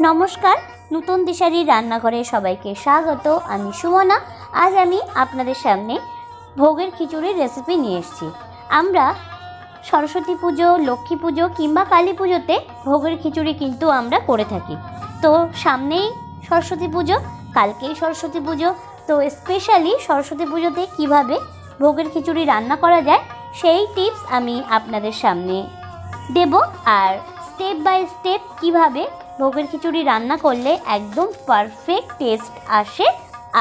নমস্কার, নতুন দিশারি রান্নাঘরে সবাইকে স্বাগত। আমি সুমনা। আজ আমি আপনাদের সামনে ভোগের খিচুড়ির রেসিপি নিয়ে এসেছি। আমরা সরস্বতী পুজো, লক্ষ্মী পুজো কিংবা কালী পুজোতে ভোগের খিচুড়ি কিন্তু আমরা করে থাকি। তো সামনেই সরস্বতী পুজো, কালকেই সরস্বতী পুজো। তো স্পেশালি সরস্বতী পুজোতে কিভাবে ভোগের খিচুড়ি রান্না করা যায় সেই টিপস আমি আপনাদের সামনে দেব, আর স্টেপ বাই স্টেপ কিভাবে ভোগের খিচুড়ি রান্না করলে একদম পারফেক্ট টেস্ট আসে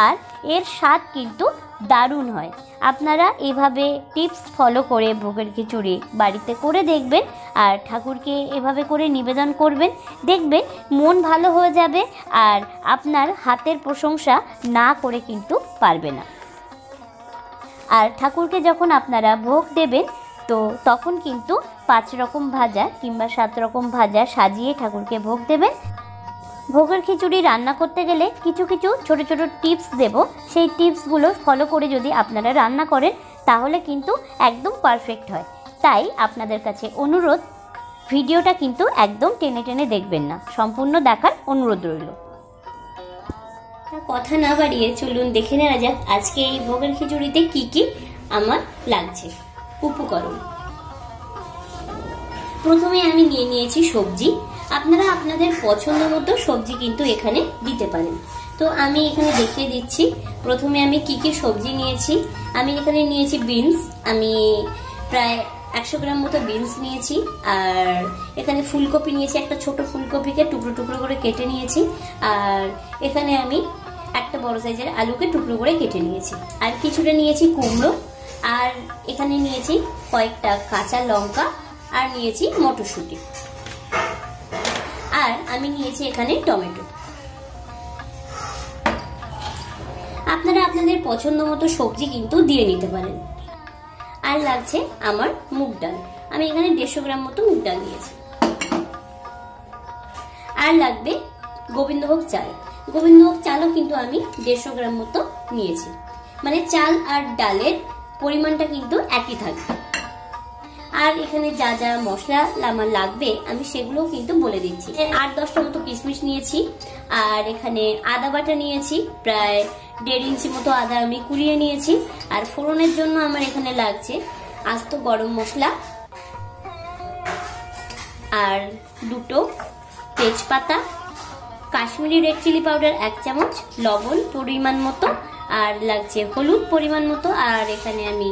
আর এর স্বাদ কিন্তু দারুণ হয়। আপনারা এভাবে টিপস ফলো করে ভোগের খিচুড়ি বাড়িতে করে দেখবেন আর ঠাকুরকে এভাবে করে নিবেদন করবেন, দেখবেন মন ভালো হয়ে যাবে আর আপনার হাতের প্রশংসা না করে কিন্তু পারবে না। আর ঠাকুরকে যখন আপনারা ভোগ দেবেন তো তখন কিন্তু 5 রকম ভাজা কিংবা 7 রকম ভাজা সাজিয়ে ঠাকুরকে ভোগ দেবেন। ভোগের খিচুড়ি রান্না করতে গেলে কিছু ছোট ছোট টিপস দেব, সেই টিপসগুলো ফলো করে যদি আপনারা রান্না করেন তাহলে কিন্তু একদম পারফেক্ট হয়। তাই আপনাদের কাছে অনুরোধ, ভিডিওটা কিন্তু একদম টেনে টেনে দেখবেন না, সম্পূর্ণ দেখার অনুরোধ রইল। কথা না বাড়িয়ে চলুন দেখে নেওয়া যাক আজকে এই ভোগের খিচুড়িতে কি কি আমার লাগছে উপকরণ। প্রথমে আমি নিয়ে নিয়েছি সবজি। আপনারা আপনাদের পছন্দ মতো সবজি কিন্তু এখানে দিতে পারেন। তো আমি এখানে দেখিয়ে দিচ্ছি প্রথমে আমি কি কি সবজি নিয়েছি। আমি এখানে নিয়েছি বিনস, আমি প্রায় 100 গ্রাম মতো বিনস নিয়েছি। আর এখানে ফুলকপি নিয়েছি, একটা ছোট ফুলকপিকে টুকরো টুকরো করে কেটে নিয়েছি। আর এখানে আমি একটা বড় সাইজের আলুকে টুকরো করে কেটে নিয়েছি। আর কিছুটা নিয়েছি কুমড়ো, আর এখানে নিয়েছি কয়েকটা কাঁচা লঙ্কা, আর নিয়েছি মটরশুঁটি, আর আমি নিয়েছি এখানে টমেটো। আপনারা আপনাদের পছন্দ মতো সবজি কিন্তু দিয়ে নিতে পারেন। আর লাগছে আমার মুগ ডাল, আমি এখানে 150 গ্রাম মতো মুগ ডাল নিয়েছি। আর লাগবে গোবিন্দভোগ চাল। গোবিন্দভোগ চালও কিন্তু আমি 150 গ্রাম মতো নিয়েছি, মানে চাল আর ডালের পরিমাণটা কিন্তু একই থাকবে। আর এখানে যা যা মশলা আমার লাগবে আমি সেগুলো কিন্তু বলে দিচ্ছি। 8-10টা মতো কিশমিশ নিয়েছি। আর এখানে আদা বাটা নিয়েছি, প্রায় 1.5 ইঞ্চি মতো আদা আমি কুড়িয়ে নিয়েছি। আর ফোড়নের জন্য আমার এখানে লাগছে আস্ত গরম মশলা, আর 2টো তেজপাতা, কাশ্মীরি রেড চিলি পাউডার 1 চামচ, লবণ পরিমাণ মতো, আর লাগছে হলুদ পরিমাণ মতো। আর এখানে আমি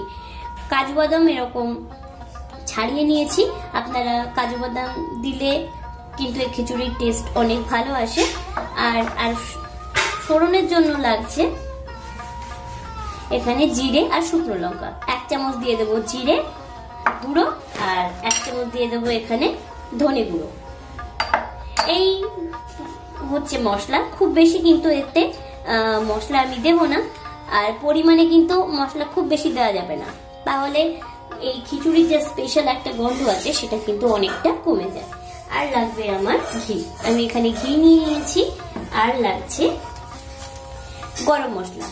কাজু বাদাম এরকম ছাড়িয়ে নিয়েছি। আপনারা কাজু বাদাম দিলে কিন্তু এই খিচুড়ির টেস্ট অনেক ভালো আসে। আর ফোড়নের জন্য লাগছে এখানে জিরে আর শুকনো লঙ্কা। 1 চামচ দিয়ে দেবো জিরে গুঁড়ো, আর 1 চামচ দিয়ে দেবো এখানে ধনে গুঁড়ো। এই হচ্ছে মশলা, খুব বেশি কিন্তু এতে মশলা আমি দেবো না। আর পরিমাণে কিন্তু মশলা খুব বেশি দেওয়া যাবে না, তাহলে এই খিচুড়ির যে স্পেশাল একটা গন্ধ আছে সেটা কিন্তু অনেকটা কমে যায়। আর লাগবে আমার ঘি, আমি এখানে ঘি নিয়ে নিয়েছি। আর লাগছে গরম মশলা।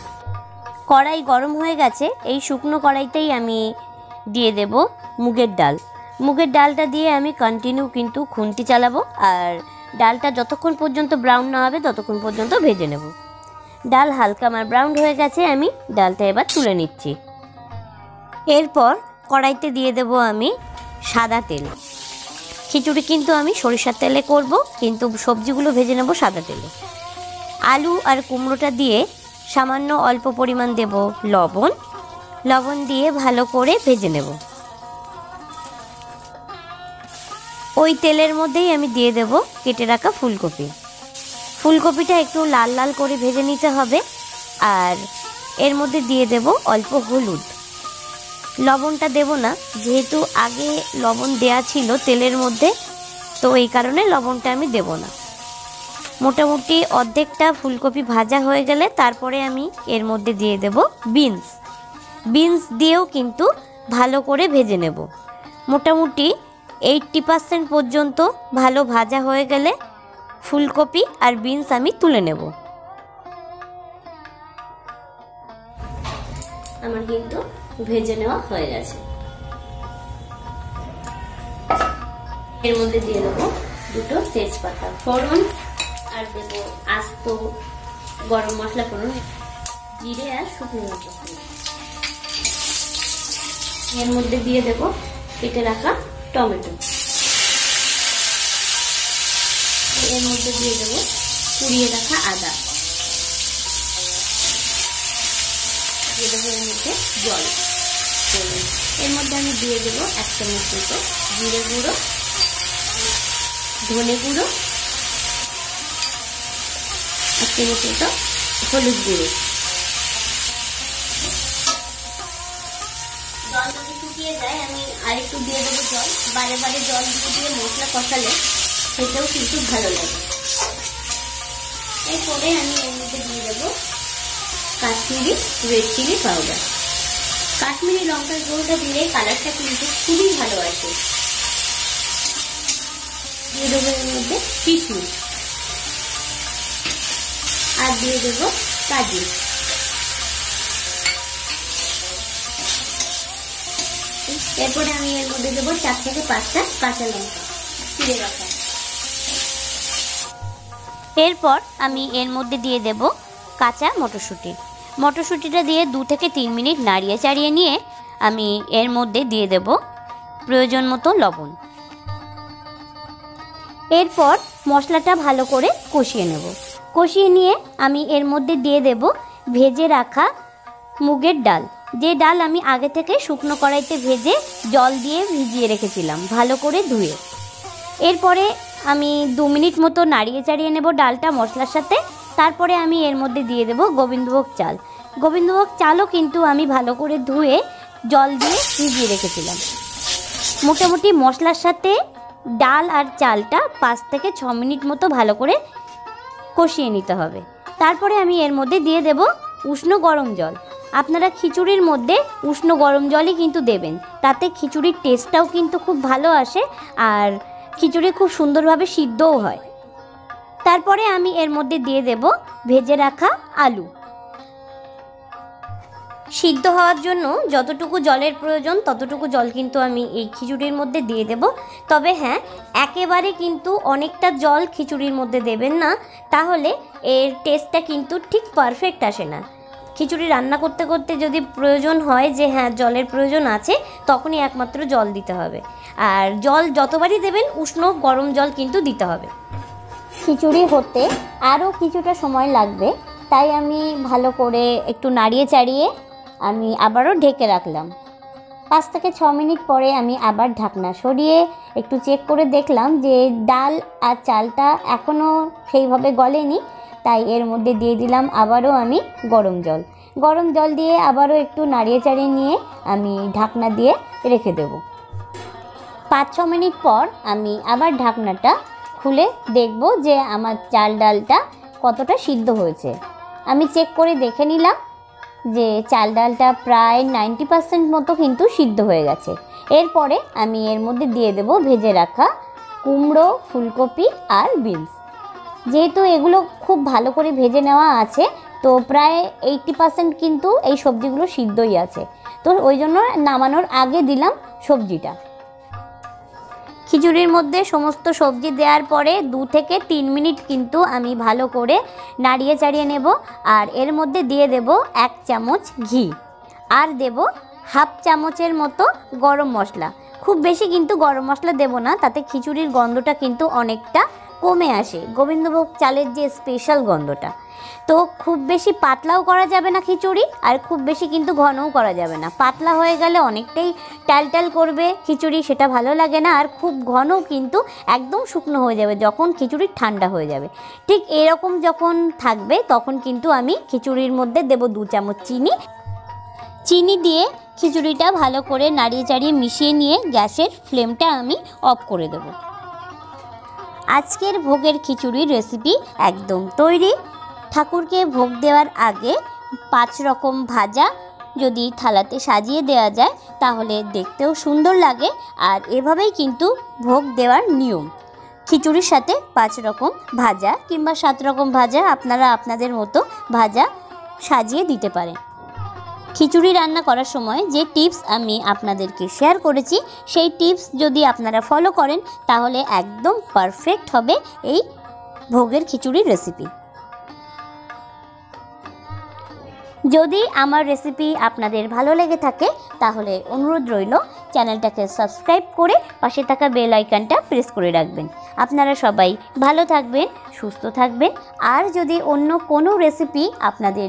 কড়াই গরম হয়ে গেছে, এই শুকনো কড়াইতেই আমি দিয়ে দেব মুগের ডাল। মুগের ডালটা দিয়ে আমি কন্টিনিউ কিন্তু খুন্তি চালাবো, আর ডালটা যতক্ষণ পর্যন্ত ব্রাউন না হবে ততক্ষণ পর্যন্ত ভেজে নেব। ডাল হালকা আমার ব্রাউন হয়ে গেছে, আমি ডালটা এবার তুলে নিচ্ছি। এরপর কড়াইতে দিয়ে দেব আমি সাদা তেল। খিচুড়ি কিন্তু আমি সরিষার তেলে করব, কিন্তু সবজিগুলো ভেজে নেব সাদা তেলে। আলু আর কুমড়োটা দিয়ে সামান্য অল্প পরিমাণ দেব লবণ দিয়ে ভালো করে ভেজে নেব। ওই তেলের মধ্যেই আমি দিয়ে দেব কেটে রাখা ফুলকপি। ফুলকপিটা একটু লাল লাল করে ভেজে নিতে হবে। আর এর মধ্যে দিয়ে দেব অল্প হলুদ। লবণটা দেব না, যেহেতু আগে লবণ দেয়া ছিল তেলের মধ্যে, তো এই কারণে লবণটা আমি দেব না। মোটামুটি অর্ধেকটা ফুলকপি ভাজা হয়ে গেলে তারপরে আমি এর মধ্যে দিয়ে দেব বিনস দিয়েও কিন্তু ভালো করে ভেজে নেব। মোটামুটি 80% পর্যন্ত ভালো ভাজা হয়ে গেলে ফুলকপি আর বিনস আমি তুলে নেব। আমার কিন্তু ভেজে নেওয়া হয়ে গেছে। এর মধ্যে দিয়ে দেবো 2টো তেজপাতা ফোড়ন, আর দেবো আস্ত গরম মশলা ফোড়ন, জিরে আর শুকনো লঙ্কা। এর মধ্যে দিয়ে দেবো কেটে রাখা টমেটো। এর মধ্যে দিয়ে দেবো কুড়িয়ে রাখা আদা। দিয়ে দেবো এর মধ্যে জল। এর মধ্যে আমি দিয়ে দেবো 1 চামচ মতো জিরে গুঁড়ো, ধনে গুঁড়ো, 1 চামচ মতো হলুদ গুঁড়ো। জল যদি শুকিয়ে যায় আমি আরেকটু দিয়ে দেবো জল। বারে বারে জল দিয়ে মশলা কষালে সেটাও কিন্তু ভালো লাগে। এরপরে আমি এর মধ্যে দিয়ে দেবো Kashmiri red chilli powder. Kashmiri লঙ্কার গুঁড়োটা দিলে কালারটা কিন্তু খুবই ভালো আসে। দিয়ে দেবো এর মধ্যে কিশমিশ আর দিয়ে দেবো কাজু। এরপরে আমি এর মধ্যে দেবো 4 থেকে 5টা কাঁচা লঙ্কা চিড়ে রাখা। এরপর আমি এর মধ্যে দিয়ে দেব কাঁচা মটরশুঁটি। মটরশুঁটিটা দিয়ে 2 থেকে 3 মিনিট নাড়িয়ে চাড়িয়ে নিয়ে আমি এর মধ্যে দিয়ে দেব প্রয়োজন মতো লবণ। এরপর মশলাটা ভালো করে কষিয়ে নেব। কষিয়ে নিয়ে আমি এর মধ্যে দিয়ে দেব ভেজে রাখা মুগের ডাল, যে ডাল আমি আগে থেকে শুকনো কড়াইতে ভেজে জল দিয়ে ভিজিয়ে রেখেছিলাম ভালো করে ধুয়ে। এরপরে আমি 2 মিনিট মতো নাড়িয়ে চাড়িয়ে নেব ডালটা মশলার সাথে। তারপরে আমি এর মধ্যে দিয়ে দেব গোবিন্দভোগ চাল। গোবিন্দভোগ চালও কিন্তু আমি ভালো করে ধুয়ে জল দিয়ে ভিজিয়ে রেখেছিলাম। মোটামুটি মশলার সাথে ডাল আর চালটা 5 থেকে 6 মিনিট মতো ভালো করে কষিয়ে নিতে হবে। তারপরে আমি এর মধ্যে দিয়ে দেব উষ্ণ গরম জল। আপনারা খিচুড়ির মধ্যে উষ্ণ গরম জলই কিন্তু দেবেন, তাতে খিচুড়ির টেস্টটাও কিন্তু খুব ভালো আসে আর খিচুড়ি খুব সুন্দরভাবে সিদ্ধও হয়। তারপরে আমি এর মধ্যে দিয়ে দেব ভেজে রাখা আলু। সিদ্ধ হওয়ার জন্য যতটুকু জলের প্রয়োজন ততটুকু জল কিন্তু আমি এই খিচুড়ির মধ্যে দিয়ে দেব। তবে হ্যাঁ, একেবারে কিন্তু অনেকটা জল খিচুড়ির মধ্যে দেবেন না, তাহলে এর টেস্টটা কিন্তু ঠিক পারফেক্ট আসে না। খিচুড়ি রান্না করতে করতে যদি প্রয়োজন হয় যে হ্যাঁ জলের প্রয়োজন আছে, তখনই একমাত্র জল দিতে হবে। আর জল যতবারই দেবেন উষ্ণ গরম জল কিন্তু দিতে হবে। খিচুড়ি হতে আরও কিছুটা সময় লাগবে, তাই আমি ভালো করে একটু নাড়িয়ে চাড়িয়ে আমি আবারও ঢেকে রাখলাম। 5 থেকে 6 মিনিট পরে আমি আবার ঢাকনা সরিয়ে একটু চেক করে দেখলাম যে ডাল আর চালটা এখনও সেইভাবে গলেনি, তাই এর মধ্যে দিয়ে দিলাম আবারও আমি গরম জল। গরম জল দিয়ে আবারও একটু নাড়িয়ে চাড়িয়ে নিয়ে আমি ঢাকনা দিয়ে রেখে দেব। 5-6 মিনিট পর আমি আবার ঢাকনাটা খুলে দেখব যে আমার চাল ডালটা কতটা সিদ্ধ হয়েছে। আমি চেক করে দেখে নিলাম যে চাল ডালটা প্রায় 90% মতো কিন্তু সিদ্ধ হয়ে গেছে। এরপরে আমি এর মধ্যে দিয়ে দেব ভেজে রাখা কুমড়ো, ফুলকপি আর বিনস। যেহেতু এগুলো খুব ভালো করে ভেজে নেওয়া আছে, তো প্রায় 80% কিন্তু এই সবজিগুলো সিদ্ধই আছে, তো ওই জন্য নামানোর আগে দিলাম সবজিটা। খিচুড়ির মধ্যে সমস্ত সবজি দেওয়ার পরে 2 থেকে 3 মিনিট কিন্তু আমি ভালো করে নাড়িয়ে চাড়িয়ে নেব। আর এর মধ্যে দিয়ে দেব 1 চামচ ঘি আর দেব 1/2 চামচের মতো গরম মশলা। খুব বেশি কিন্তু গরম মশলা দেব না, তাতে খিচুড়ির গন্ধটা কিন্তু অনেকটা কমে আসে, গোবিন্দভোগ চালের যে স্পেশাল গন্ধটা। তো খুব বেশি পাতলাও করা যাবে না খিচুড়ি, আর খুব বেশি কিন্তু ঘনও করা যাবে না। পাতলা হয়ে গেলে অনেকটাই টালটাল করবে খিচুড়ি, সেটা ভালো লাগে না। আর খুব ঘনও কিন্তু একদম শুকনো হয়ে যাবে যখন খিচুড়ি ঠান্ডা হয়ে যাবে। ঠিক এরকম যখন থাকবে তখন কিন্তু আমি খিচুড়ির মধ্যে দেব 2 চামচ চিনি দিয়ে খিচুড়িটা ভালো করে নাড়িয়ে চাড়িয়ে মিশিয়ে নিয়ে গ্যাসের ফ্লেমটা আমি অফ করে দেব। আজকের ভোগের খিচুড়ির রেসিপি একদম তৈরি। ঠাকুরকে ভোগ দেওয়ার আগে 5 রকম ভাজা যদি থালাতে সাজিয়ে দেওয়া যায় তাহলে দেখতেও সুন্দর লাগে। আর এভাবেই কিন্তু ভোগ দেওয়ার নিয়ম। খিচুড়ির সাথে 5 রকম ভাজা কিংবা 7 রকম ভাজা আপনারা আপনাদের মতো ভাজা সাজিয়ে দিতে পারেন। খিচুড়ি রান্না করার সময় যে টিপস আমি আপনাদেরকে শেয়ার করেছি, সেই টিপস যদি আপনারা ফলো করেন তাহলে একদম পারফেক্ট হবে এই ভোগের খিচুড়ির রেসিপি। যদি আমার রেসিপি আপনাদের ভালো লেগে থাকে তাহলে অনুরোধ রইল চ্যানেলটাকে সাবস্ক্রাইব করে পাশে থাকা বেল আইকনটা প্রেস করে রাখবেন। আপনারা সবাই ভালো থাকবেন, সুস্থ থাকবেন। আর যদি অন্য কোনো রেসিপি আপনাদের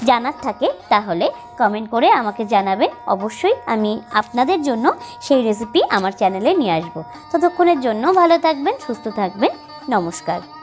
জানার থাকে তাহলে কমেন্ট করে আমাকে জানাবেন। অবশ্যই আমি আপনাদের জন্য সেই রেসিপি আমার চ্যানেলে নিয়ে আসব। ততক্ষণের জন্য ভালো থাকবেন, সুস্থ থাকবেন। নমস্কার।